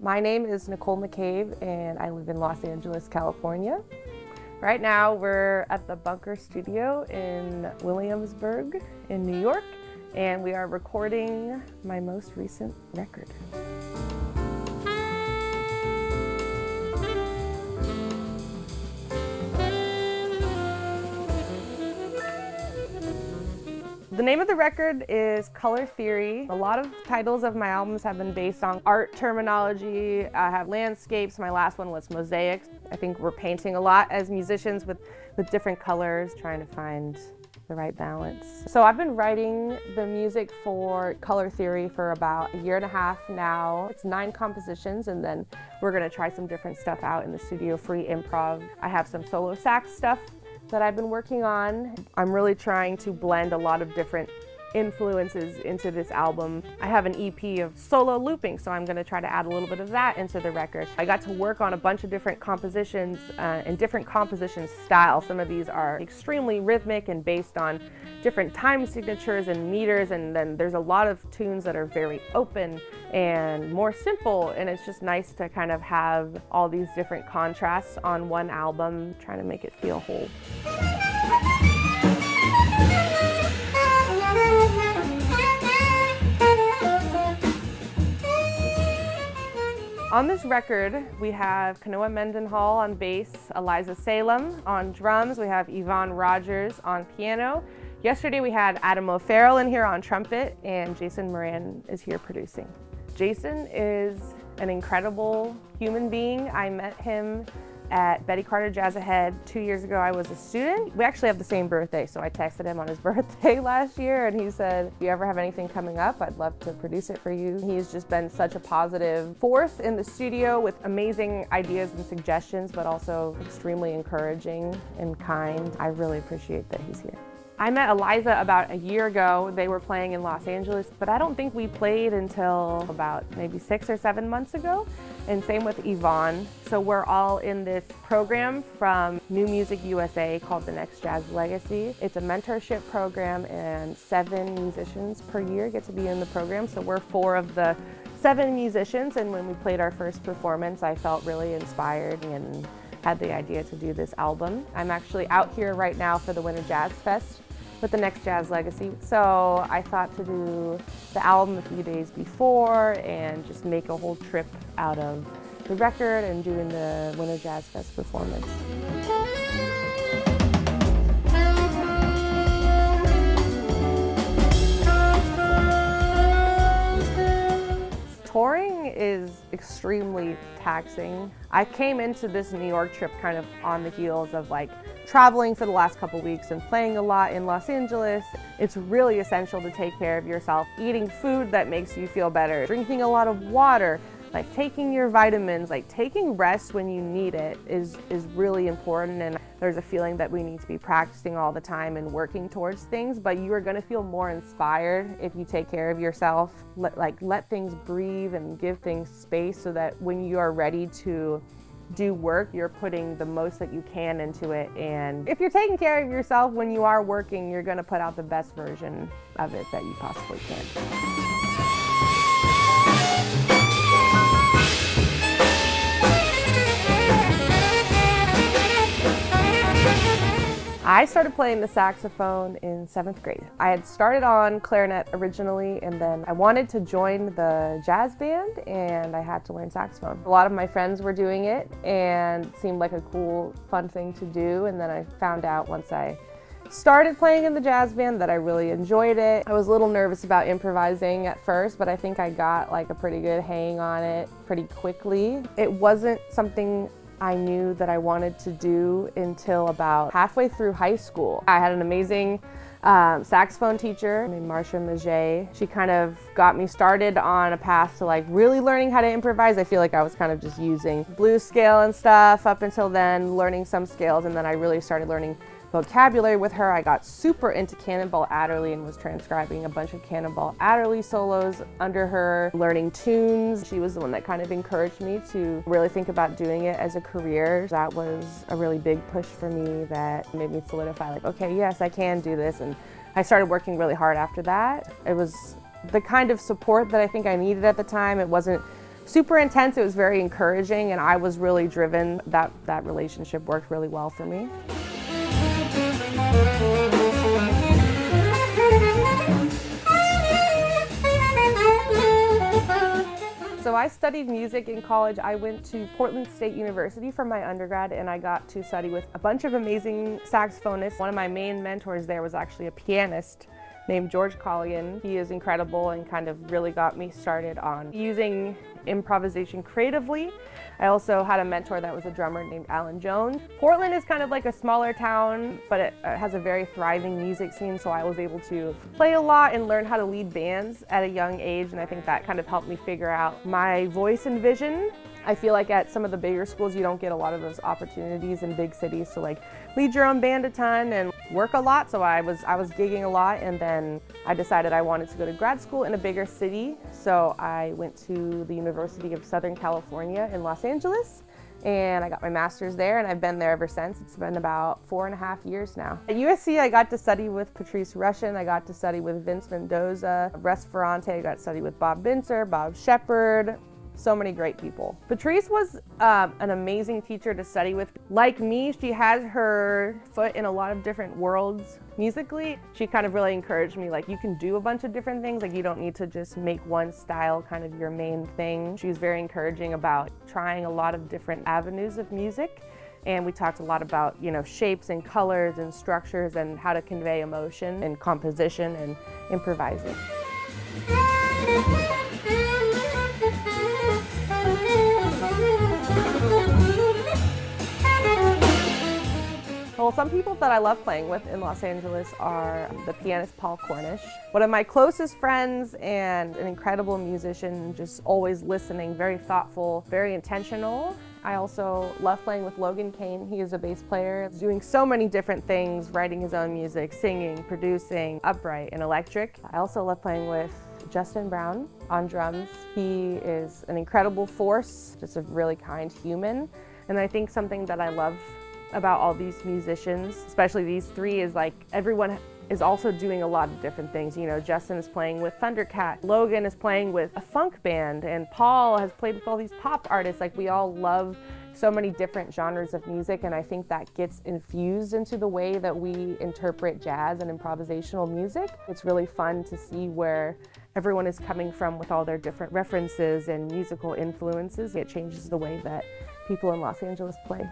My name is Nicole McCabe and I live in Los Angeles, California. Right now we're at the Bunker Studio in Williamsburg in New York, and we are recording my most recent record. The name of the record is Color Theory. A lot of titles of my albums have been based on art terminology. I have landscapes. My last one was mosaics. I think we're painting a lot as musicians with different colors, trying to find the right balance. So I've been writing the music for Color Theory for about 1.5 years now. It's 9 compositions, and then we're gonna try some different stuff out in the studio, free improv. I have some solo sax stuff that I've been working on. I'm really trying to blend a lot of different influences into this album. I have an EP of solo looping, so I'm gonna try to add a little bit of that into the record. I got to work on a bunch of different compositions and different composition styles. Some of these are extremely rhythmic and based on different time signatures and meters, and then there's a lot of tunes that are very open and more simple, and it's just nice to kind of have all these different contrasts on one album, trying to make it feel whole. On this record, we have Kanoa Mendenhall on bass, Eliza Salem on drums, we have Yvonne Rogers on piano. Yesterday we had Adam O'Farrell in here on trumpet, and Jason Moran is here producing. Jason is an incredible human being. I met him at Betty Carter Jazz Ahead 2 years ago. I was a student. We actually have the same birthday, so I texted him on his birthday last year, and he said, if you ever have anything coming up, I'd love to produce it for you. He's just been such a positive force in the studio with amazing ideas and suggestions, but also extremely encouraging and kind. I really appreciate that he's here. I met Eliza about 1 year ago. They were playing in Los Angeles, but I don't think we played until about maybe 6 or 7 months ago. And same with Yvonne. So we're all in this program from New Music USA called The Next Jazz Legacy. It's a mentorship program, and 7 musicians per year get to be in the program. So we're 4 of the 7 musicians, and when we played our first performance, I felt really inspired and had the idea to do this album. I'm actually out here right now for the Winter Jazz Fest with the Next Jazz Legacy. So I thought to do the album a few days before and just make a whole trip out of the record and doing the Winter Jazz Fest performance. Touring is extremely taxing. I came into this New York trip kind of on the heels of traveling for the last couple weeks and playing a lot in Los Angeles. It's really essential to take care of yourself, eating food that makes you feel better, drinking a lot of water, taking your vitamins, taking rest when you need it is really important. And there's a feeling that we need to be practicing all the time and working towards things, but you are gonna feel more inspired if you take care of yourself. Let things breathe and give things space so that when you are ready to do work, you're putting the most that you can into it. And if you're taking care of yourself when you are working, you're gonna put out the best version of it that you possibly can. I started playing the saxophone in 7th grade. I had started on clarinet originally, and then I wanted to join the jazz band, and I had to learn saxophone. A lot of my friends were doing it, and it seemed like a cool, fun thing to do, and then I found out once I started playing in the jazz band that I really enjoyed it. I was a little nervous about improvising at first, but I think I got a pretty good hang on it pretty quickly. It wasn't something I knew that I wanted to do until about halfway through high school. I had an amazing saxophone teacher named Marcia Maget. She kind of got me started on a path to really learning how to improvise. I feel like I was kind of just using blues scale and stuff up until then, learning some scales, and then I really started learning vocabulary with her. I got super into Cannonball Adderley and was transcribing a bunch of Cannonball Adderley solos under her, learning tunes. She was the one that kind of encouraged me to really think about doing it as a career. That was a really big push for me that made me solidify, okay, yes, I can do this. And I started working really hard after that. It was the kind of support that I think I needed at the time. It wasn't super intense. It was very encouraging, and I was really driven. That relationship worked really well for me. So I studied music in college. I went to Portland State University for my undergrad, and I got to study with a bunch of amazing saxophonists. One of my main mentors there was actually a pianist named George Colligan. He is incredible and kind of really got me started on using improvisation creatively. I also had a mentor that was a drummer named Alan Jones. Portland is kind of like a smaller town, but it has a very thriving music scene, so I was able to play a lot and learn how to lead bands at a young age, and I think that kind of helped me figure out my voice and vision. I feel like at some of the bigger schools you don't get a lot of those opportunities in big cities to like lead your own band a ton and work a lot, so I was gigging a lot, and then I decided I wanted to go to grad school in a bigger city, so I went to the University of Southern California in Los Angeles, and I got my master's there, and I've been there ever since. It's been about 4.5 years now. At USC, I got to study with Patrice Rushen, I got to study with Vince Mendoza, Russ Ferrante, I got to study with Bob Binzer, Bob Shepard, so many great people. Patrice was an amazing teacher to study with. Like me, she has her foot in a lot of different worlds musically. She kind of really encouraged me, like, you can do a bunch of different things, like you don't need to just make one style kind of your main thing. She was very encouraging about trying a lot of different avenues of music, and we talked a lot about, you know, shapes and colors and structures and how to convey emotion and composition and improvising. Well, some people that I love playing with in Los Angeles are the pianist Paul Cornish, one of my closest friends and an incredible musician, just always listening, very thoughtful, very intentional. I also love playing with Logan Kane. He is a bass player, doing so many different things, writing his own music, singing, producing, upright and electric. I also love playing with Justin Brown on drums. He is an incredible force, just a really kind human. And I think something that I love about all these musicians, especially these three, is like everyone is also doing a lot of different things. You know, Justin is playing with Thundercat, Logan is playing with a funk band, and Paul has played with all these pop artists. Like, we all love so many different genres of music, and I think that gets infused into the way that we interpret jazz and improvisational music. It's really fun to see where everyone is coming from with all their different references and musical influences. It changes the way that people in Los Angeles play.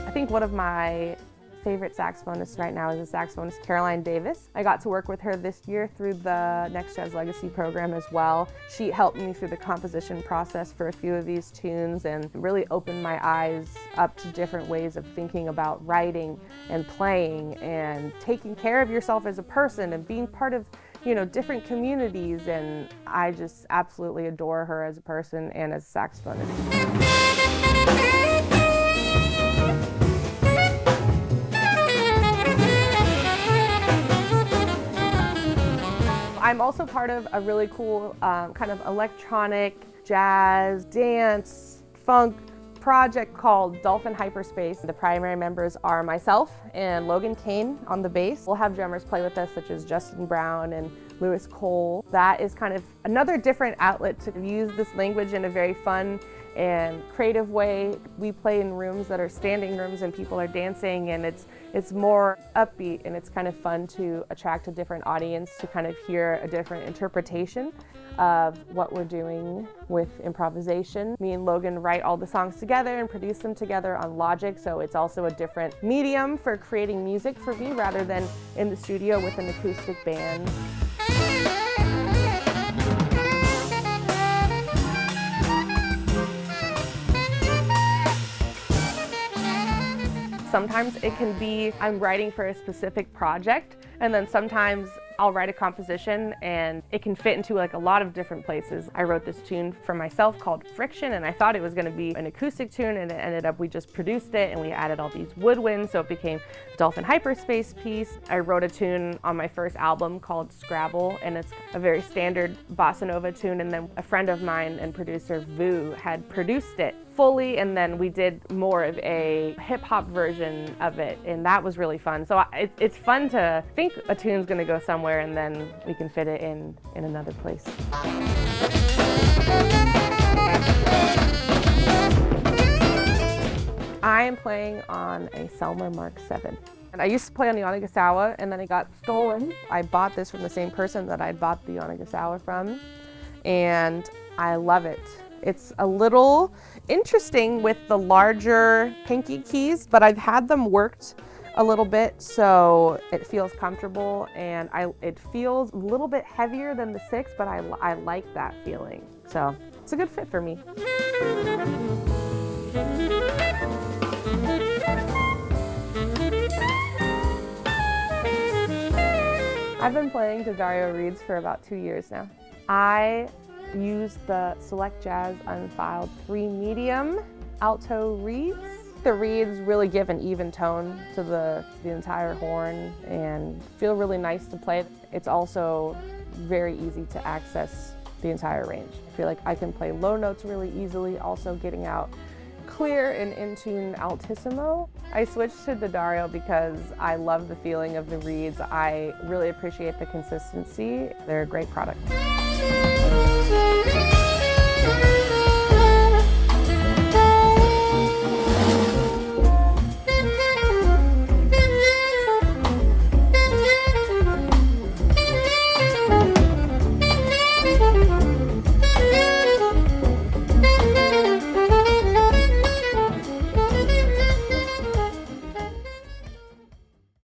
I think one of my favorite saxophonists right now is the saxophonist Caroline Davis. I got to work with her this year through the Next Jazz Legacy program as well. She helped me through the composition process for a few of these tunes and really opened my eyes up to different ways of thinking about writing and playing and taking care of yourself as a person and being part of, you know, different communities, and I just absolutely adore her as a person and as a saxophonist. I'm also part of a really cool kind of electronic, jazz, dance, funk project called Dolphin Hyperspace. The primary members are myself and Logan Kane on the bass. We'll have drummers play with us such as Justin Brown and Lewis Cole. That is kind of another different outlet to use this language in a very fun and creative way. We play in rooms that are standing rooms and people are dancing, and it's more upbeat, and it's kind of fun to attract a different audience to kind of hear a different interpretation of what we're doing with improvisation. Me and Logan write all the songs together and produce them together on Logic, so it's also a different medium for creating music for me rather than in the studio with an acoustic band. Sometimes it can be I'm writing for a specific project, and then sometimes I'll write a composition and it can fit into like a lot of different places. I wrote this tune for myself called Friction, and I thought it was going to be an acoustic tune, and it ended up we just produced it and we added all these woodwinds, so it became a Dolphin Hyperspace piece. I wrote a tune on my first album called Scrabble, and it's a very standard bossa nova tune, and then a friend of mine and producer Vu had produced it fully, and then we did more of a hip-hop version of it, and that was really fun. So it's fun to think a tune's gonna go somewhere and then we can fit it in another place. I am playing on a Selmer Mark 7. And I used to play on the Onagasawa, and then it got stolen. I bought this from the same person that I bought the Onagasawa from, and I love it. It's a little interesting with the larger pinky keys, but I've had them worked a little bit, so it feels comfortable, and it feels a little bit heavier than the 6, but I like that feeling. So it's a good fit for me. I've been playing D'Addario reeds for about 2 years now. I use the Select Jazz Unfiled 3 medium alto reeds. The reeds really give an even tone to the entire horn and feel really nice to play. It's also very easy to access the entire range. I feel like I can play low notes really easily, also getting out clear and in tune altissimo. I switched to D'Addario because I love the feeling of the reeds. I really appreciate the consistency. They're a great product.